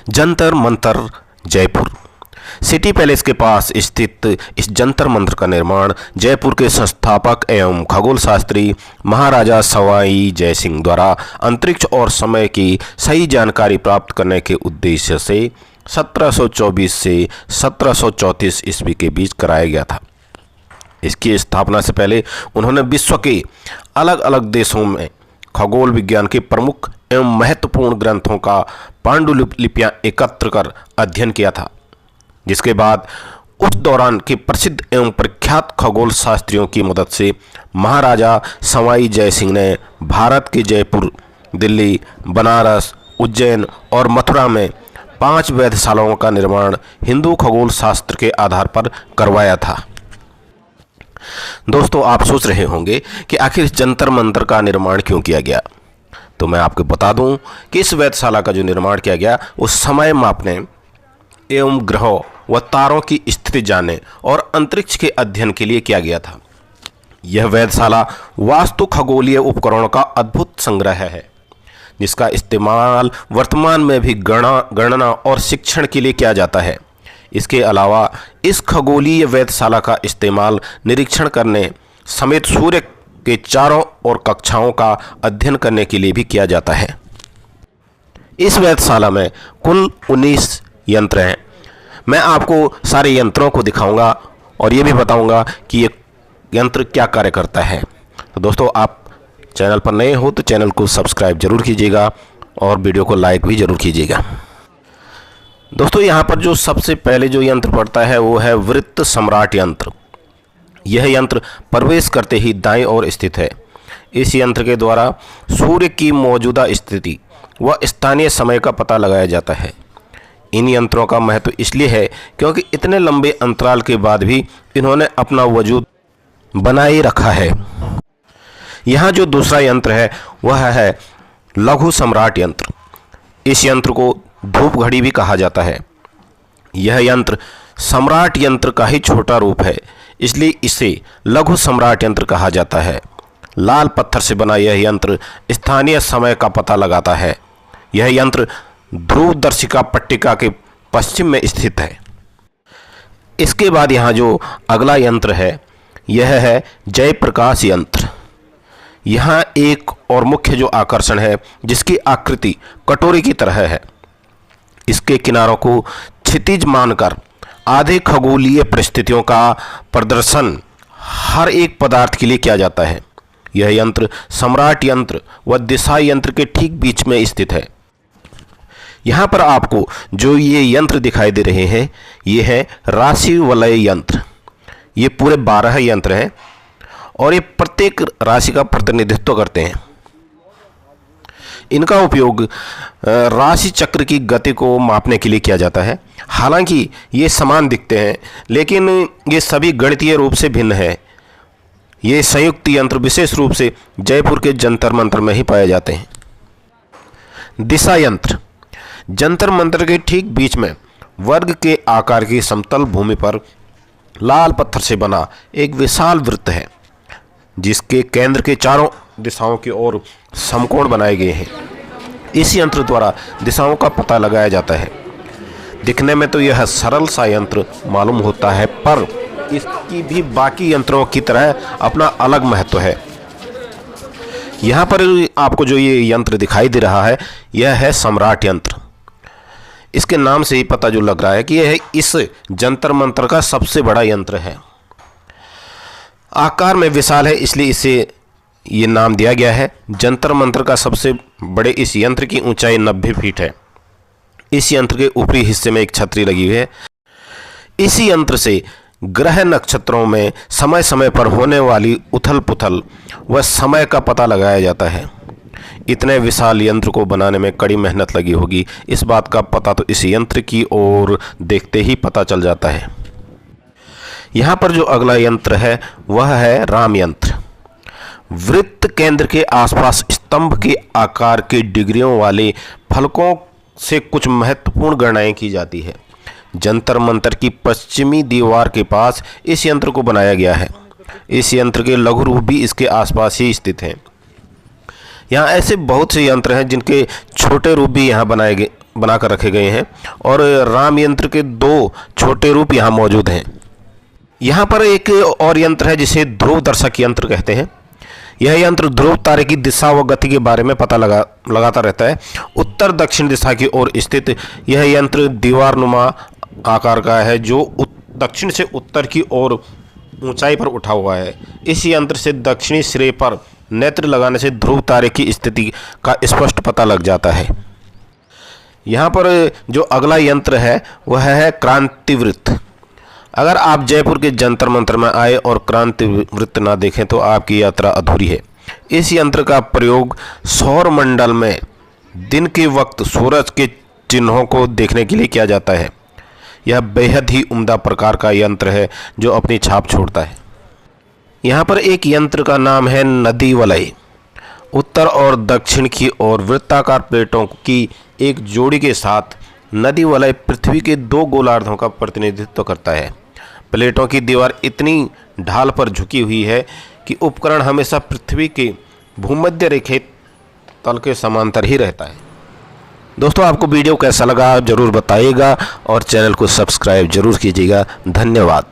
Jantar Mantar Jaipur. City palace के पास स्थित इस जंतर मंतर का निर्माण जयपुर के संस्थापक एवं खगोल शास्त्री महाराजा सवाई जय सिंह द्वारा अंतरिक्ष और समय की सही जानकारी प्राप्त करने के उद्देश्य से 1724 से 1734 ईस्वी के बीच कराया गया था। इसकी स्थापना से पहले उन्होंने विश्व के अलग अलग देशों में खगोल विज्ञान के प्रमुख एवं महत्वपूर्ण ग्रंथों का पांडुलिपियां एकत्र कर अध्ययन किया था, जिसके बाद उस दौरान के प्रसिद्ध एवं प्रख्यात खगोल शास्त्रियों की मदद से महाराजा सवाई जय सिंह ने भारत के जयपुर, दिल्ली, बनारस, उज्जैन और मथुरा में 5 वेधशालाओं का निर्माण हिंदू खगोल शास्त्र के आधार पर करवाया था। दोस्तों, आप सोच रहे होंगे कि आखिर इस जंतर मंतर का निर्माण क्यों किया गया, तो मैं आपको बता दूं कि इस वेधशाला का जो निर्माण किया गया वो समय मापने एवं ग्रहों व तारों की स्थिति जानने और अंतरिक्ष के अध्ययन के लिए किया गया था। यह वेधशाला वास्तु खगोलीय उपकरणों का अद्भुत संग्रह है, जिसका इस्तेमाल वर्तमान में भी गणना और शिक्षण के लिए किया जाता है। इसके अलावा इस खगोलीय वेधशाला का इस्तेमाल निरीक्षण करने समेत सूर्य के चारों ओर कक्षाओं का अध्ययन करने के लिए भी किया जाता है। इस वेधशाला में कुल 19 यंत्र हैं। मैं आपको सारे यंत्रों को दिखाऊंगा और ये भी बताऊंगा कि ये यंत्र क्या कार्य करता है। तो दोस्तों, आप चैनल पर नए हो तो चैनल को सब्सक्राइब जरूर कीजिएगा और वीडियो को लाइक भी जरूर कीजिएगा। दोस्तों, यहाँ पर जो सबसे पहले जो यंत्र पड़ता है वो है वृत्त सम्राट यंत्र। यह यंत्र प्रवेश करते ही दाईं ओर स्थित है। इस यंत्र के द्वारा सूर्य की मौजूदा स्थिति व स्थानीय समय का पता लगाया जाता है। इन यंत्रों का महत्व इसलिए है क्योंकि इतने लंबे अंतराल के बाद भी इन्होंने अपना वजूद बनाए रखा है। यहाँ जो दूसरा यंत्र है वह है लघु सम्राट यंत्र। इस यंत्र को धूप घड़ी भी कहा जाता है। यह यंत्र सम्राट यंत्र का ही छोटा रूप है, इसलिए इसे लघु सम्राट यंत्र कहा जाता है। लाल पत्थर से बना यह यंत्र स्थानीय समय का पता लगाता है। यह यंत्र ध्रुवदर्शिका पट्टिका के पश्चिम में स्थित है। इसके बाद यहाँ जो अगला यंत्र है यह है जयप्रकाश यंत्र। यहाँ एक और मुख्य जो आकर्षण है जिसकी आकृति कटोरी की तरह है। इसके किनारों को क्षितिज मानकर आधे खगोलीय परिस्थितियों का प्रदर्शन हर एक पदार्थ के लिए किया जाता है। यह यंत्र सम्राट यंत्र व दिशा यंत्र के ठीक बीच में स्थित है। यहाँ पर आपको जो ये यंत्र दिखाई दे रहे हैं ये है राशि वलय यंत्र। ये पूरे 12 यंत्र हैं और ये प्रत्येक राशि का प्रतिनिधित्व करते हैं। इनका उपयोग राशि चक्र की गति को मापने के लिए किया जाता है। हालांकि ये समान दिखते हैं, लेकिन ये सभी गणितीय रूप से भिन्न है। ये संयुक्त यंत्र विशेष रूप से जयपुर के जंतर मंतर में ही पाए जाते हैं। दिशा यंत्र जंतर मंतर के ठीक बीच में वर्ग के आकार की समतल भूमि पर लाल पत्थर से बना एक विशाल वृत्त है, जिसके केंद्र के चारों दिशाओं की ओर समकोण बनाए गए हैं। इस यंत्र द्वारा दिशाओं का पता लगाया जाता है। दिखने में तो यह सरल सा यंत्र मालूम होता है, पर इसकी भी बाकी यंत्रों की तरह अपना अलग महत्व है। यहाँ पर आपको जो ये यंत्र दिखाई दे रहा है यह है सम्राट यंत्र। इसके नाम से ही पता जो लग रहा है कि यह इस जंतर मंतर का सबसे बड़ा यंत्र है। आकार में विशाल है, इसलिए इसे ये नाम दिया गया है। जंतर मंतर का सबसे बड़े इस यंत्र की ऊंचाई 90 फीट है। इस यंत्र के ऊपरी हिस्से में एक छतरी लगी हुई है। इसी यंत्र से ग्रह नक्षत्रों में समय समय पर होने वाली उथल पुथल व समय का पता लगाया जाता है। इतने विशाल यंत्र को बनाने में कड़ी मेहनत लगी होगी, इस बात का पता तो इस यंत्र की ओर देखते ही पता चल जाता है। यहाँ पर जो अगला यंत्र है वह है राम यंत्र। वृत्त केंद्र के आसपास स्तंभ के आकार के डिग्रियों वाले फलकों से कुछ महत्वपूर्ण गणनाएं की जाती है। जंतर मंतर की पश्चिमी दीवार के पास इस यंत्र को बनाया गया है। इस यंत्र के लघु रूप भी इसके आसपास ही स्थित हैं। यहाँ ऐसे बहुत से यंत्र हैं जिनके छोटे रूप भी यहाँ बनाए बनाकर रखे गए हैं और राम यंत्र के 2 छोटे रूप यहाँ मौजूद हैं। यहाँ पर एक और यंत्र है जिसे ध्रुव दर्शक यंत्र कहते हैं। यह यंत्र ध्रुव तारे की दिशा व गति के बारे में पता लगाता रहता है। उत्तर दक्षिण दिशा की ओर स्थित यह यंत्र दीवारनुमा आकार का है जो दक्षिण से उत्तर की ओर ऊंचाई पर उठा हुआ है। इस यंत्र से दक्षिणी सिरे पर नेत्र लगाने से ध्रुव तारे की स्थिति का स्पष्ट पता लग जाता है। यहाँ पर जो अगला यंत्र है वह है क्रांतिवृत्त। अगर आप जयपुर के जंतर मंतर में आए और क्रांतिवृत्त ना देखें तो आपकी यात्रा अधूरी है। इस यंत्र का प्रयोग सौर मंडल में दिन के वक्त सूरज के चिन्हों को देखने के लिए किया जाता है। यह बेहद ही उम्दा प्रकार का यंत्र है जो अपनी छाप छोड़ता है। यहाँ पर एक यंत्र का नाम है नदी वलय। उत्तर और दक्षिण की ओर वृत्ताकार प्लेटों की एक जोड़ी के साथ नदी वलय पृथ्वी के 2 गोलार्धों का प्रतिनिधित्व करता है। प्लेटों की दीवार इतनी ढाल पर झुकी हुई है कि उपकरण हमेशा पृथ्वी के भूमध्य रेखा तल के समांतर ही रहता है। दोस्तों, आपको वीडियो कैसा लगा जरूर बताइएगा और चैनल को सब्सक्राइब जरूर कीजिएगा। धन्यवाद।